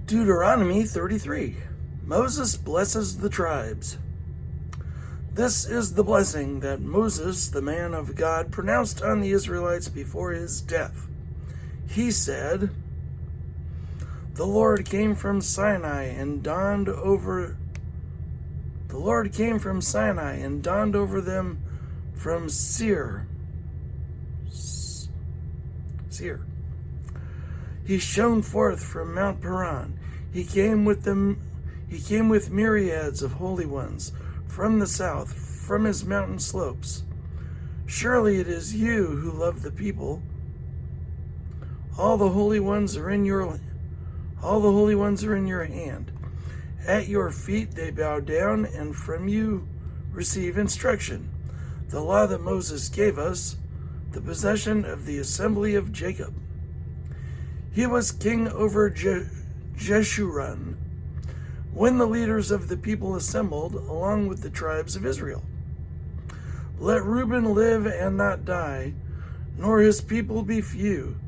Deuteronomy 33. Moses blesses the tribes. This is the blessing that Moses, the man of God, pronounced on the Israelites before his death. He said, The Lord came from Sinai and dawned over them from Seir. He shone forth from Mount Paran. He came with myriads of holy ones from the south, from his mountain slopes. Surely it is you who love the people. All the holy ones are in your hand. At your feet they bow down, and from you receive instruction. The law that Moses gave us, the possession of the assembly of Jacob. He was king over Jeshurun when the leaders of the people assembled along with the tribes of Israel. Let Reuben live and not die, nor his people be few.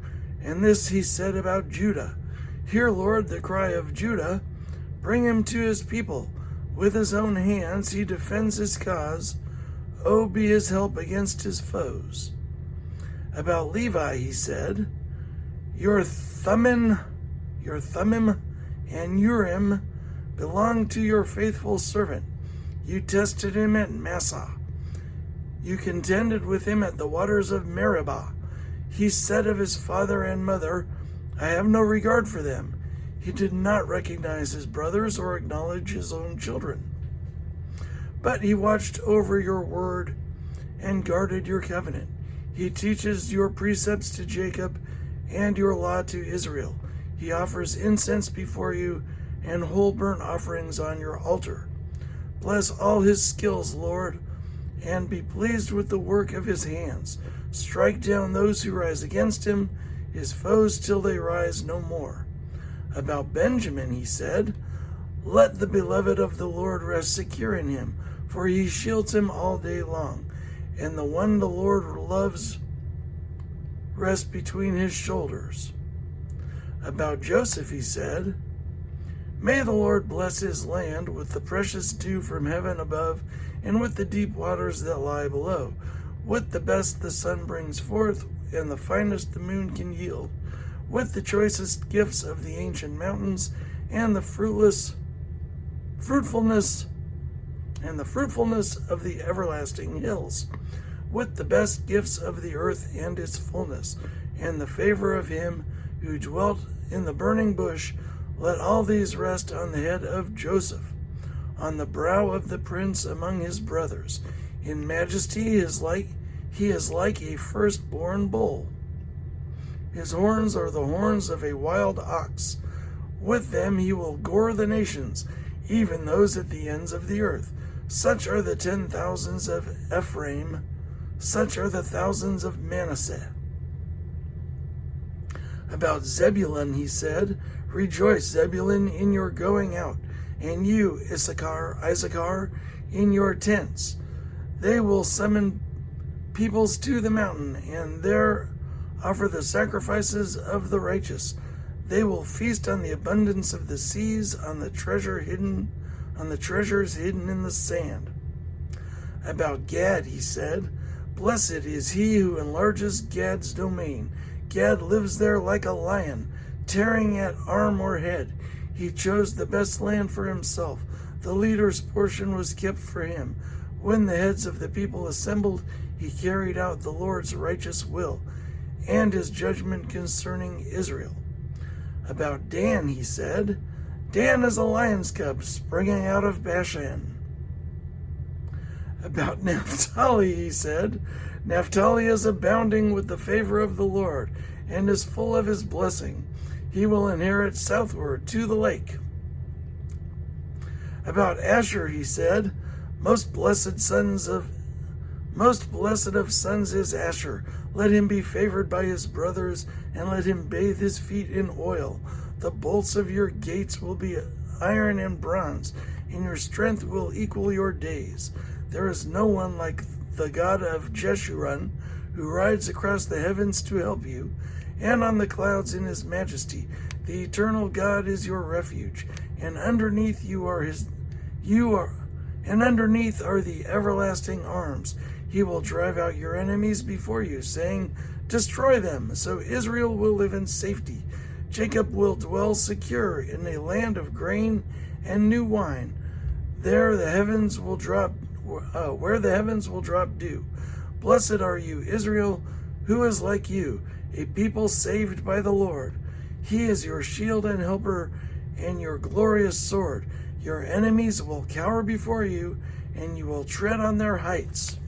And this he said about Judah. Hear, Lord, the cry of Judah. Bring him to his people. With his own hands he defends his cause. Oh, be his help against his foes. About Levi he said, Your Thummim and Urim belong to your faithful servant. You tested him at Massah. You contended with him at the waters of Meribah. He said of his father and mother, I have no regard for them. He did not recognize his brothers or acknowledge his own children. But he watched over your word and guarded your covenant. He teaches your precepts to Jacob and your law to Israel. He offers incense before you and whole burnt offerings on your altar. Bless all his skills, Lord, and be pleased with the work of his hands. Strike down those who rise against him, his foes till they rise no more. About Benjamin he said, Let the beloved of the Lord rest secure in him, for he shields him all day long, and the one the Lord loves rest between his shoulders. About Joseph he said, May the Lord bless his land with the precious dew from heaven above and with the deep waters that lie below, with the best the sun brings forth and the finest the moon can yield, with the choicest gifts of the ancient mountains and the fruitfulness of the everlasting hills, with the best gifts of the earth and its fullness, and the favor of him who dwelt in the burning bush. Let all these rest on the head of Joseph, on the brow of the prince among his brothers. In majesty he is like a firstborn bull. His horns are the horns of a wild ox. With them he will gore the nations, even those at the ends of the earth. Such are the 10,000s of Ephraim, such are the thousands of Manasseh. About Zebulun he said, Rejoice, Zebulun, in your going out, and you, Issachar, in your tents. They will summon peoples to the mountain, and there offer the sacrifices of the righteous. They will feast on the abundance of the seas, on the treasures hidden in the sand. About Gad he said, Blessed is he who enlarges Gad's domain. Gad lives there like a lion, tearing at arm or head. He chose the best land for himself. The leader's portion was kept for him. When the heads of the people assembled, he carried out the Lord's righteous will and his judgment concerning Israel. About Dan he said, Dan is a lion's cub springing out of Bashan. About Naphtali he said, Naphtali is abounding with the favor of the Lord and is full of his blessing. He will inherit southward to the lake. About Asher he said, Most blessed of sons is Asher. Let him be favored by his brothers, and let him bathe his feet in oil. The bolts of your gates will be iron and bronze, and your strength will equal your days. There is no one like the God of Jeshurun, who rides across the heavens to help you, and on the clouds in his majesty. The eternal God is your refuge, and underneath underneath are the everlasting arms. He will drive out your enemies before you, saying, destroy them, so Israel will live in safety. Jacob will dwell secure in a land of grain and new wine. Where the heavens will drop dew. Blessed are you, Israel, who is like you, a people saved by the Lord. He is your shield and helper and your glorious sword. Your enemies will cower before you, and you will tread on their heights.